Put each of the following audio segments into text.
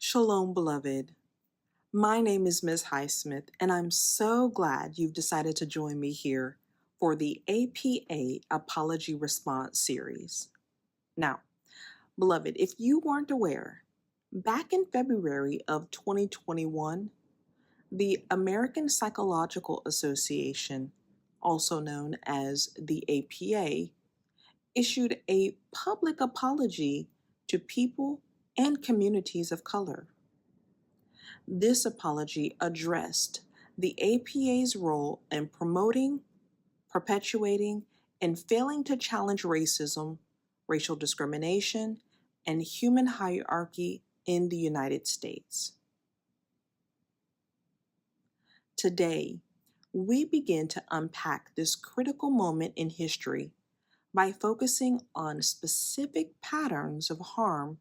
Shalom, beloved. My name is Ms. HiSmith, and I'm so glad you've decided to join me here for the APA Apology Response Series. Now, beloved, if you weren't aware, back in February of 2021, the American Psychological Association, also known as the APA, issued a public apology to people and communities of color. This apology addressed the APA's role in promoting, perpetuating, and failing to challenge racism, racial discrimination, and human hierarchy in the United States. Today, we begin to unpack this critical moment in history by focusing on specific patterns of harm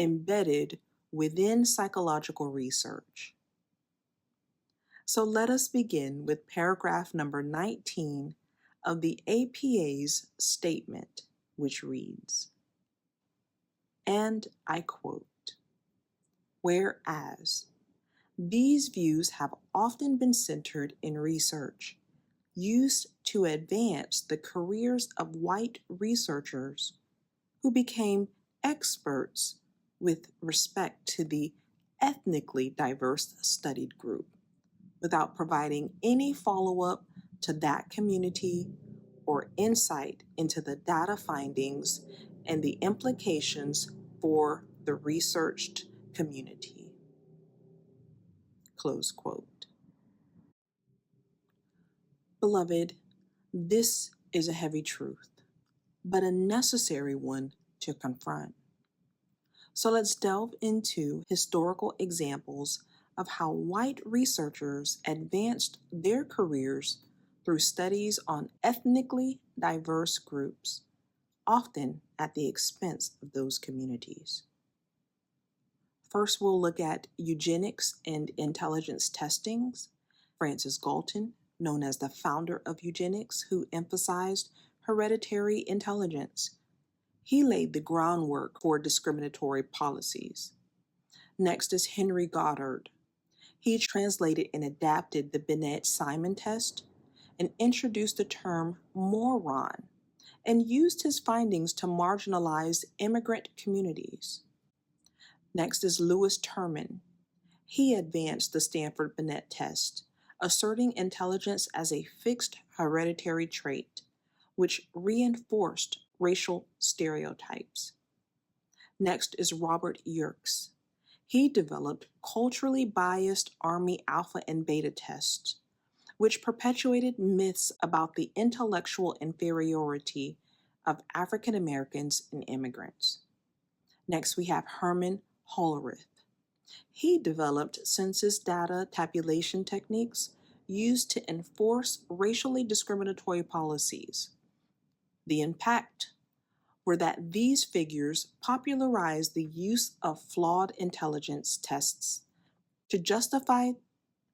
embedded within psychological research. So let us begin with paragraph number 19 of the APA's statement, which reads, and I quote, "Whereas these views have often been centered in research used to advance the careers of white researchers who became experts with respect to the ethnically diverse studied group, without providing any follow-up to that community or insight into the data findings and the implications for the researched community." Close quote. Beloved, this is a heavy truth, but a necessary one to confront. So let's delve into historical examples of how white researchers advanced their careers through studies on ethnically diverse groups, often at the expense of those communities. First, we'll look at eugenics and intelligence testings. Francis Galton, known as the founder of eugenics, who emphasized hereditary intelligence. He laid the groundwork for discriminatory policies. Next is Henry Goddard. He translated and adapted the Binet-Simon test and introduced the term moron and used his findings to marginalize immigrant communities. Next is Lewis Terman. He advanced the Stanford Binet test, asserting intelligence as a fixed hereditary trait, which reinforced racial stereotypes. Next is Robert Yerkes. He developed culturally biased Army alpha and beta tests, which perpetuated myths about the intellectual inferiority of African Americans and immigrants. Next, we have Herman Hollerith. He developed census data tabulation techniques used to enforce racially discriminatory policies. The impact were that these figures popularized the use of flawed intelligence tests to justify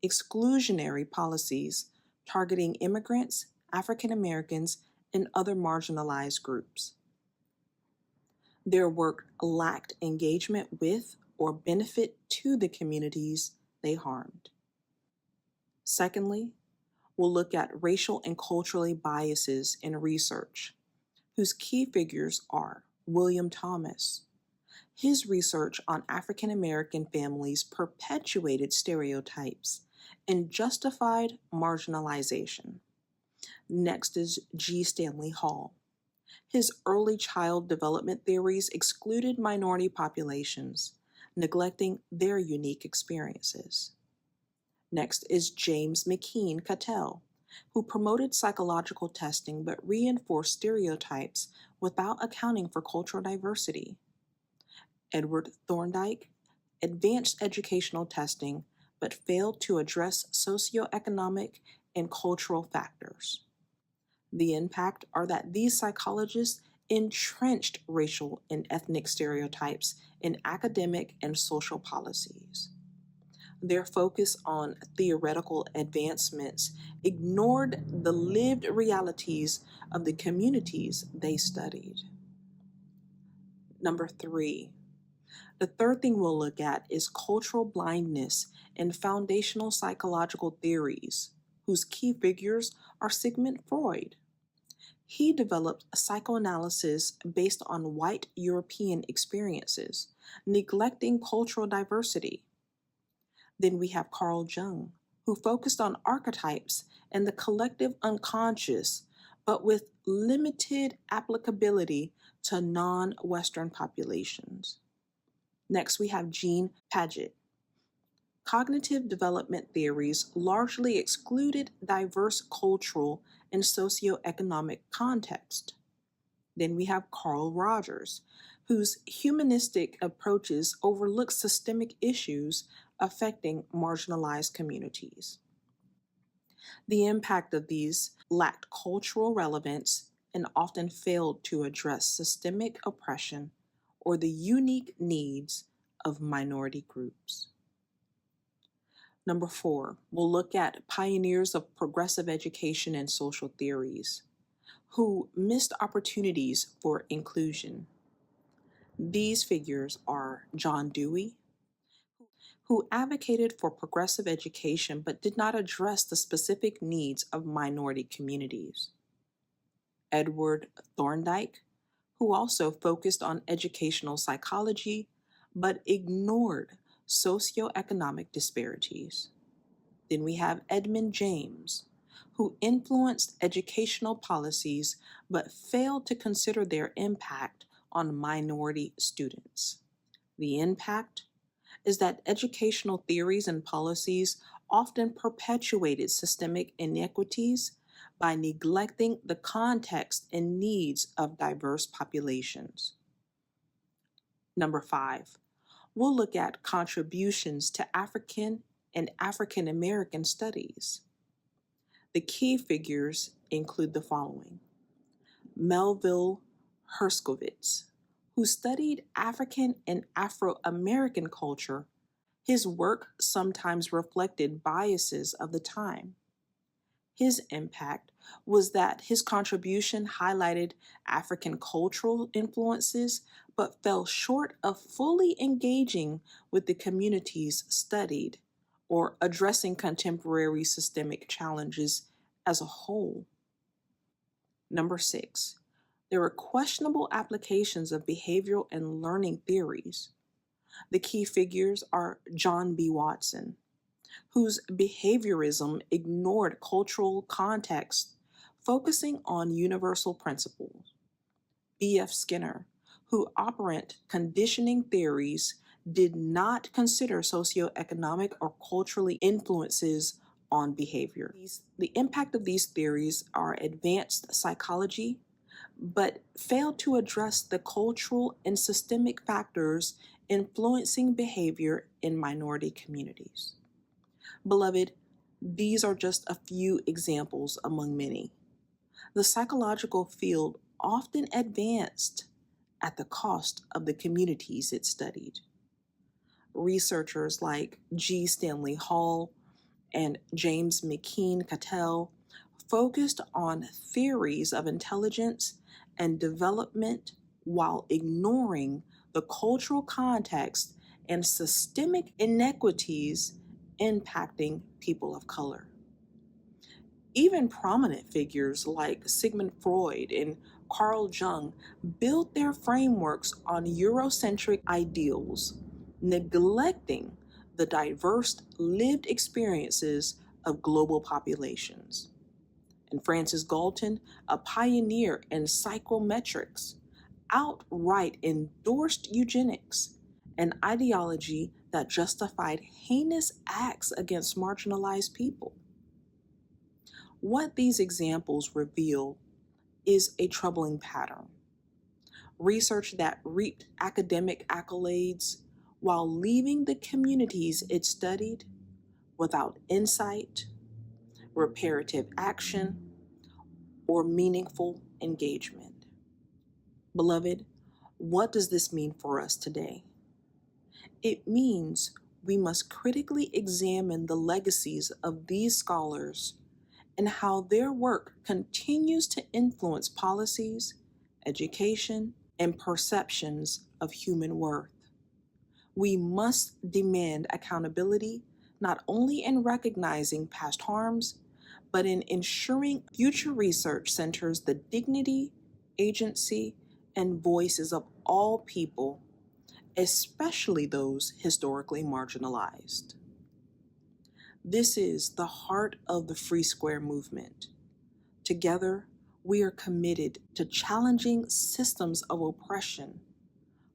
exclusionary policies targeting immigrants, African Americans, and other marginalized groups. Their work lacked engagement with or benefit to the communities they harmed. Secondly, we'll look at racial and culturally biases in research, whose key figures are William Thomas. His research on African American families perpetuated stereotypes and justified marginalization. Next is G. Stanley Hall. His early child development theories excluded minority populations, neglecting their unique experiences. Next is James McKeen Cattell, who promoted psychological testing but reinforced stereotypes without accounting for cultural diversity. Edward Thorndike advanced educational testing but failed to address socioeconomic and cultural factors. The impact are that these psychologists entrenched racial and ethnic stereotypes in academic and social policies. Their focus on theoretical advancements ignored the lived realities of the communities they studied. Number 3, The third thing we'll look at is cultural blindness and foundational psychological theories, whose key figures are Sigmund Freud. He developed psychoanalysis based on white European experiences, neglecting cultural diversity. Then we have Carl Jung, who focused on archetypes and the collective unconscious, but with limited applicability to non-Western populations. Next, we have Jean Piaget. Cognitive development theories largely excluded diverse cultural and socioeconomic context. Then we have Carl Rogers, whose humanistic approaches overlook systemic issues affecting marginalized communities. The impact of these lacked cultural relevance and often failed to address systemic oppression or the unique needs of minority groups. Number 4, we'll look at pioneers of progressive education and social theories who missed opportunities for inclusion. These figures are John Dewey, who advocated for progressive education but did not address the specific needs of minority communities. Edward Thorndike, who also focused on educational psychology but ignored socioeconomic disparities. Then we have Edmund James, who influenced educational policies but failed to consider their impact on minority students. The impact is that educational theories and policies often perpetuated systemic inequities by neglecting the context and needs of diverse populations. Number 5, we'll look at contributions to African and African American studies. The key figures include the following: Melville Herskovits, who studied African and Afro-American culture. His work sometimes reflected biases of the time. His impact was that his contribution highlighted African cultural influences but fell short of fully engaging with the communities studied or addressing contemporary systemic challenges as a whole. Number 6, there are questionable applications of behavioral and learning theories. The key figures are John B. Watson, whose behaviorism ignored cultural context, focusing on universal principles. B.F. Skinner, who operant conditioning theories did not consider socioeconomic or culturally influences on behavior. The impact of these theories are advanced psychology, but failed to address the cultural and systemic factors influencing behavior in minority communities. Beloved, these are just a few examples among many. The psychological field often advanced at the cost of the communities it studied. Researchers like G. Stanley Hall and James McKean Cattell focused on theories of intelligence and development while ignoring the cultural context and systemic inequities impacting people of color. Even prominent figures like Sigmund Freud and Carl Jung built their frameworks on Eurocentric ideals, neglecting the diverse lived experiences of global populations. And Francis Galton, a pioneer in psychometrics, outright endorsed eugenics, an ideology that justified heinous acts against marginalized people. What these examples reveal is a troubling pattern. Research that reaped academic accolades while leaving the communities it studied without insight, reparative action, or meaningful engagement. Beloved, what does this mean for us today? It means we must critically examine the legacies of these scholars and how their work continues to influence policies, education, and perceptions of human worth. We must demand accountability not only in recognizing past harms, but in ensuring future research centers the dignity, agency, and voices of all people, especially those historically marginalized. This is the heart of the Free Square movement. Together, we are committed to challenging systems of oppression,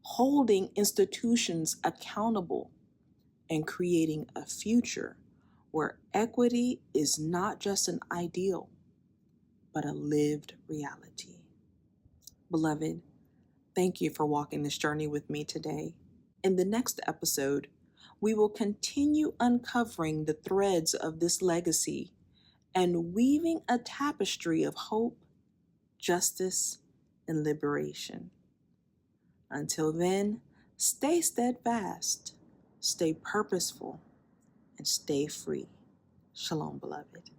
holding institutions accountable, and creating a future where equity is not just an ideal, but a lived reality. Beloved, thank you for walking this journey with me today. In the next episode, we will continue uncovering the threads of this legacy and weaving a tapestry of hope, justice, and liberation. Until then, stay steadfast, stay purposeful, and stay free. Shalom, beloved.